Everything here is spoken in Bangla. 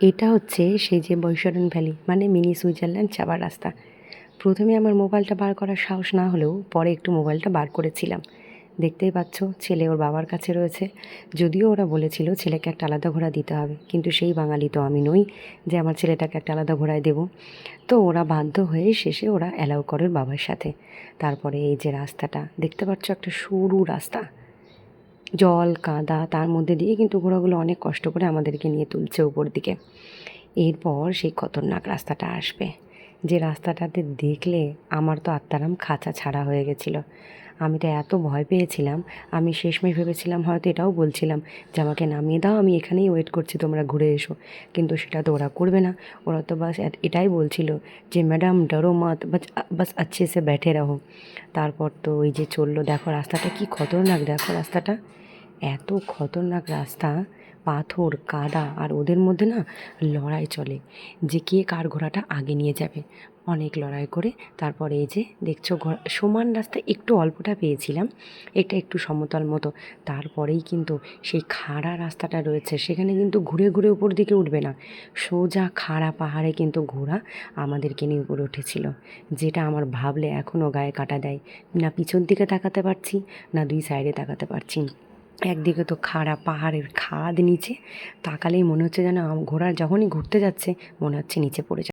এটা হচ্ছে সেই যে বৈশারণ ভ্যালি মানে মিনি সুইজারল্যান্ড যাওয়ার রাস্তা। প্রথমে আমার মোবাইলটা বার করার সাহস না হলেও পরে একটু মোবাইলটা বার করেছিলাম। দেখতেই পাচ্ছ ছেলে ওর বাবার কাছে রয়েছে। যদিও ওরা বলেছিল ছেলেকে একটা আলাদা ঘোড়া দিতে হবে, কিন্তু সেই বাঙালি তো আমি নই যে আমার ছেলেটাকে একটা আলাদা ঘোড়ায় দেবো। তো ওরা বাধ্য হয়ে শেষে ওরা অ্যালাউ করে ওর বাবার সাথে। তারপরে এই যে রাস্তাটা দেখতে পাচ্ছ, একটা সরু রাস্তা, জল কাদা, তার মধ্যে দিয়ে কিন্তু ঘোড়াগুলো অনেক কষ্ট করে আমাদেরকে নিয়ে তুলছে উপর দিকে। এরপর সেই খতরনাক রাস্তাটা আসবে, যে রাস্তাটাতে দেখলে আমার তো আত্মারাম খাঁচা ছাড়া হয়ে গেছিলো। আমি তো এত ভয় পেয়েছিলাম, আমি শেষমেশ ভেবেছিলাম হয়তো এটাও বলছিলাম যে আমাকে নামিয়ে দাও, আমি এখানেই ওয়েট করছি, তোমরা ঘুরে এসো। কিন্তু সেটা তো ওরা করবে না। ওরা তো বাস এটাই বলছিল যে ম্যাডাম ডরো মত, বাস বাস अच्छे से बैठे रहो। তারপর তো ওই যে চললো, দেখো রাস্তাটা কি খতরনাক, দেখো রাস্তাটা এত খতরনাক রাস্তা, পাথর কাদা, আর ওদের মধ্যে না লড়াই চলে যে কে কার ঘোড়াটা আগে নিয়ে যাবে। অনেক লড়াই করে তারপরে এই যে দেখছো ঘোড়া সমান রাস্তা একটু অল্পটা পেয়েছিলাম, এটা একটু সমতল মতো। তারপরেই কিন্তু সেই খাড়া রাস্তাটা রয়েছে, সেখানে কিন্তু ঘুরে ঘুরে উপর দিকে উঠবে না, সোজা খাড়া পাহাড়ে কিন্তু ঘোড়া আমাদেরকে নিয়ে উপরে উঠেছিল। যেটা আমার ভাবলে এখনও গায়ে কাটা দেয়। না পিছন দিকে তাকাতে পারছি, না দুই সাইডে তাকাতে পারছি। একদিকে তো খাড়া পাহাড়ের খাদ, নিচে তাকালেই মনে হচ্ছে যেন ঘোড়া যখনই ঘুরতে যাচ্ছে মনে হচ্ছে নিচে পড়ে যাবে।